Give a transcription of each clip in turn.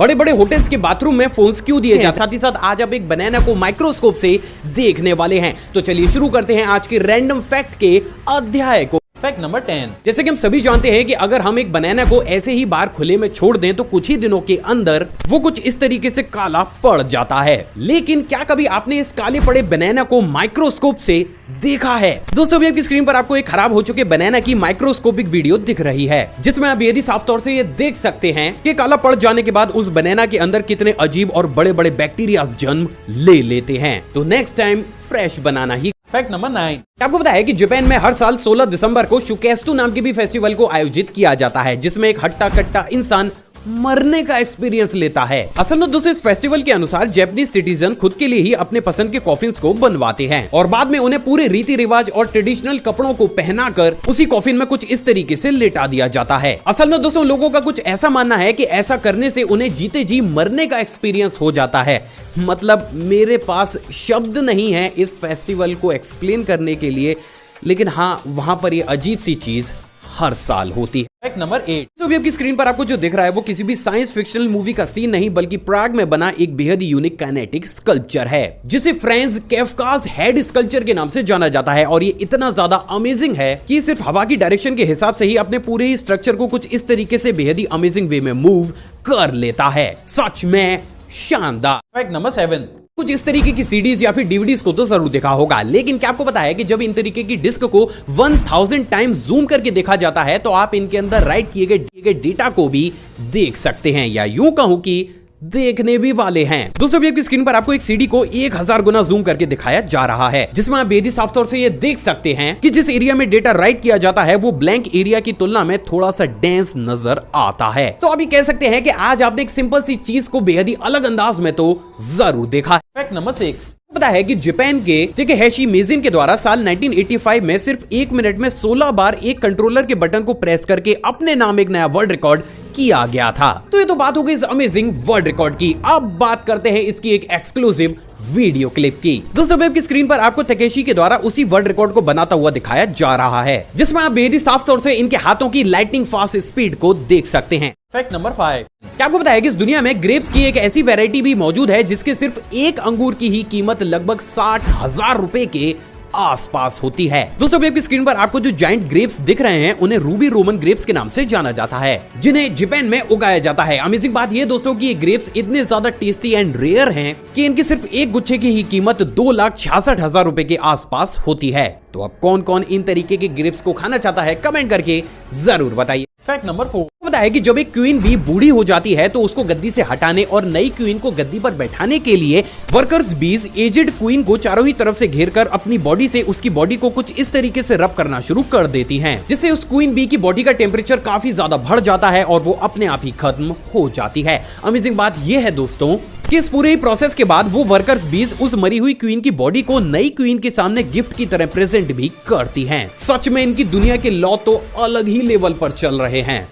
बड़े बड़े होटल्स के बाथरूम में फोन्स क्यों दिए जाते हैं, साथ ही साथ आज आप एक बनाना को माइक्रोस्कोप से देखने वाले हैं। तो चलिए शुरू करते हैं आज के रैंडम फैक्ट के अध्याय को। Fact number 10। जैसे कि हम सभी जानते हैं कि अगर हम एक बनाना को ऐसे ही बाहर खुले में छोड़ दें तो कुछ ही दिनों के अंदर वो कुछ इस तरीके से काला पड़ जाता है। लेकिन क्या कभी आपने इस काले पड़े बनाना को माइक्रोस्कोप से देखा है? दोस्तों अभी आपकी स्क्रीन पर आपको एक खराब हो चुके बनाना की माइक्रोस्कोपिक वीडियो दिख रही है, जिसमें आप यदि साफ तौर से ये देख सकते हैं कि काला पड़ जाने के बाद उस बनाना के अंदर कितने अजीब और बड़े बड़े बैक्टीरिया जन्म ले लेते हैं। तो नेक्स्ट टाइम फ्रेश बनाना ही। Fact number 9। आपको पता है कि जापान में हर साल 16 दिसंबर को शुकेस्तु नाम के भी फेस्टिवल को आयोजित किया जाता है, जिसमें एक हट्टा कट्टा इंसान मरने का एक्सपीरियंस लेता है। असल में दोस्तों इस फेस्टिवल के अनुसार जापानीज सिटीजन खुद के लिए ही अपने पसंद के कॉफिन्स को बनवाते हैं और बाद में उन्हें पूरे रीति रिवाज और ट्रेडिशनल कपड़ों को पहनाकर उसी कॉफिन में कुछ इस तरीके से लेटा दिया जाता है। असल में दोस्तों लोगों का कुछ ऐसा मानना है कि ऐसा करने से उन्हें जीते जी मरने का एक्सपीरियंस हो जाता है। मतलब मेरे पास शब्द नहीं है इस फेस्टिवल को एक्सप्लेन करने के लिए, लेकिन हाँ वहां पर ये अजीब सी चीज हर साल होती है। Fact number 8। तो अभी आपकी स्क्रीन पर आपको जो दिख रहा है वो किसी भी साइंस फिक्शनल मूवी का सीन नहीं, बल्कि प्राग में बना एक बेहद यूनिक काइनेटिक स्कल्पचर है, जिसे फ्रांज कैफकास हेड स्कल्पचर के नाम से जाना जाता है। और ये इतना ज्यादा अमेजिंग है कि सिर्फ हवा की डायरेक्शन के हिसाब से ही अपने पूरे ही स्ट्रक्चर को कुछ इस तरीके से बेहद ही अमेजिंग वे में मूव कर लेता है। सच में शानदार। Fact number 7। कुछ इस तरीके की सीडीज या फिर डीवीडीज को तो जरूर देखा होगा, लेकिन क्या आपको पता है कि जब इन तरीके की डिस्क को 1000 टाइम जूम करके देखा जाता है तो आप इनके अंदर राइट किए गए डेटा को भी देख सकते हैं, या यूं कहूं कि देखने भी वाले हैं। दोस्तों अभी आपकी स्क्रीन पर आपको एक सीडी को 1000 गुना जूम करके दिखाया जा रहा है, जिसमें आप बेहद साफ तौर से ये देख सकते हैं कि जिस एरिया में डेटा राइट किया जाता है वो ब्लैंक एरिया की तुलना में थोड़ा सा डेंस नजर आता है। तो अभी कह सकते हैं कि आज आपने एक सिंपल सी चीज को बेहद ही अलग अंदाज में तो जरूर देखा है। Fact number 6। पता है कि जापान के ताकेहाशी मिजिन के द्वारा साल 1985 में सिर्फ 1 मिनट में 16 बार एक कंट्रोलर के बटन को प्रेस करके अपने नाम एक नया वर्ल्ड रिकॉर्ड किया गया था। तो ये तो बात हो गई इस अमेजिंग वर्ल्ड रिकॉर्ड की। अब बात करते हैं इसकी एक एक्सक्लूसिव वीडियो क्लिप की। दोस्तों वेब की स्क्रीन पर आपको ताकेहाशी के द्वारा उसी वर्ल्ड रिकॉर्ड को बनाता हुआ दिखाया जा रहा है, जिसमें आप बेहद साफ तौर से इनके हाथों की लाइटनिंग फास्ट स्पीड को देख सकते हैं। Fact number 5। क्या आपको पता है कि इस दुनिया में ग्रेप्स की एक ऐसी वैरायटी भी मौजूद है जिसके सिर्फ एक अंगूर की ही कीमत लगभग 60,000 रुपए के आसपास होती है। दोस्तों अभी आपकी स्क्रीन पर आपको जो जायंट ग्रेप्स दिख रहे हैं उन्हें रूबी रोमन ग्रेप्स के नाम से जाना जाता है, जिन्हें जापान में उगाया जाता है। अमेजिंग बात यह दोस्तों कि ये ग्रेप्स इतने ज्यादा टेस्टी एंड रेयर हैं कि इनकी सिर्फ एक गुच्छे की ही कीमत 2,66,000 रुपए के आसपास होती है। तो अब कौन कौन इन तरीके के ग्रेप्स को खाना चाहता है कमेंट करके जरूर बताइए। Fact number 4। पता है कि जब एक क्वीन भी बूढ़ी हो जाती है तो उसको गद्दी से हटाने और नई क्वीन को गद्दी पर बैठाने के लिए वर्कर्स बीज एजेड क्वीन को चारों ही तरफ से घेरकर अपनी बॉडी से उसकी बॉडी को कुछ इस तरीके से रब करना शुरू कर देती हैं, जिससे उस क्वीन बी की बॉडी का टेम्परेचर काफी ज्यादा बढ़ जाता है और वो अपने आप ही खत्म हो जाती है। अमेजिंग बात यह है दोस्तों कि इस पूरे ही प्रोसेस के बाद वो वर्कर्स बीज उस मरी हुई क्वीन की बॉडी को नई क्वीन के सामने गिफ्ट की तरह प्रेजेंट भी करती हैं। सच में इनकी दुनिया के लॉ तो अलग ही लेवल पर चल रहे हैं।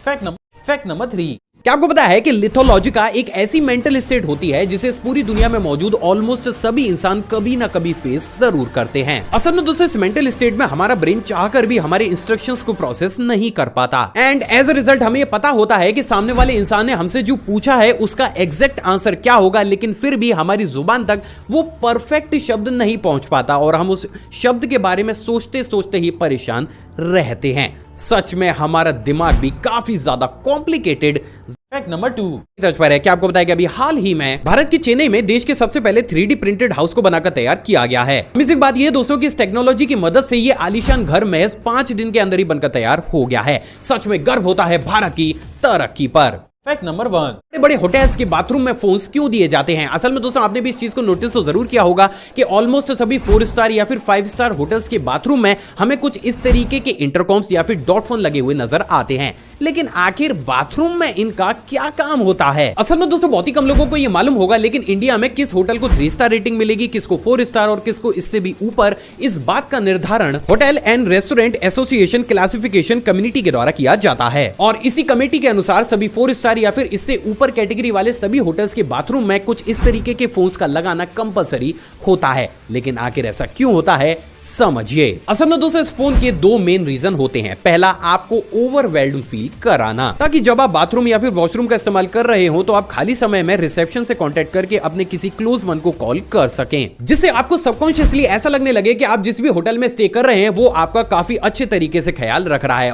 Fact number 3। क्या आपको पता है कि लिथोलॉजिका एक ऐसी मेंटल स्टेट होती है जिसे इस पूरी दुनिया में मौजूद ऑलमोस्ट सभी इंसान कभी ना कभी फेस जरूर करते हैं। असल में दोस्तों इस मेंटल स्टेट में हमारा ब्रेन चाहकर भी हमारे इंस्ट्रक्शंस को प्रोसेस नहीं कर पाता, एंड एज अ रिजल्ट हमें ये पता होता है कि सामने वाले इंसान ने हमसे जो पूछा है उसका एग्जैक्ट आंसर क्या होगा, लेकिन फिर भी हमारी जुबान तक वो परफेक्ट शब्द नहीं पहुंच पाता और हम उस शब्द के बारे में सोचते सोचते ही परेशान रहते हैं। सच में हमारा दिमाग भी काफी ज्यादा कॉम्प्लिकेटेड। फैक्ट नंबर 2 पर है। क्या आपको बताया कि अभी हाल ही में भारत के चेन्नई में देश के सबसे पहले 3D प्रिंटेड हाउस को बनाकर तैयार किया गया है। अमेजिंग बात यह दोस्तों कि इस टेक्नोलॉजी की मदद से ये आलीशान घर महज 5 दिन के अंदर ही बनकर तैयार हो गया है। सच में गर्व होता है भारत की तरक्की पर। Fact number 1। बड़े बड़े होटल्स के बाथरूम में फोन्स क्यों दिए जाते हैं? असल में दोस्तों आपने भी इस चीज को नोटिस तो जरूर किया होगा कि ऑलमोस्ट सभी 4 स्टार या फिर 5 स्टार होटल्स के बाथरूम में हमें कुछ इस तरीके के इंटरकॉम्स या फिर डॉट फोन लगे हुए नजर आते हैं। लेकिन आखिर बाथरूम में इनका क्या काम होता है? असल में दोस्तों बहुत ही कम लोगों को ये मालूम होगा, लेकिन इंडिया में किस होटल को 3 स्टार रेटिंग मिलेगी, किसको 4 स्टार और किसको इससे भी ऊपर, इस बात का निर्धारण hotel and restaurant association classification community के द्वारा किया जाता है। और इसी कमेटी के अनुसार सभी 4 स्टार या फिर इससे ऊपर कैटेगरी वाले सभी होटल्स के बाथरूम में कुछ इस तरीके के फोन्स का लगाना कंपलसरी होता है। लेकिन आखिर ऐसा क्यों होता है समझिए। असल में दोस्तों इस फोन के दो मेन रीजन होते हैं। पहला, आपको ओवरवेल्ड फील कराना, ताकि जब आप बाथरूम या फिर वॉशरूम का इस्तेमाल कर रहे हो तो आप खाली समय में रिसेप्शन से कांटेक्ट करके अपने किसी क्लोज वन को कॉल कर सकें, जिससे आपको सबकॉन्शियसली ऐसा लगने लगे कि आप जिस भी होटल में स्टे कर रहे हैं वो आपका काफी अच्छे तरीके से ख्याल रख रहा है।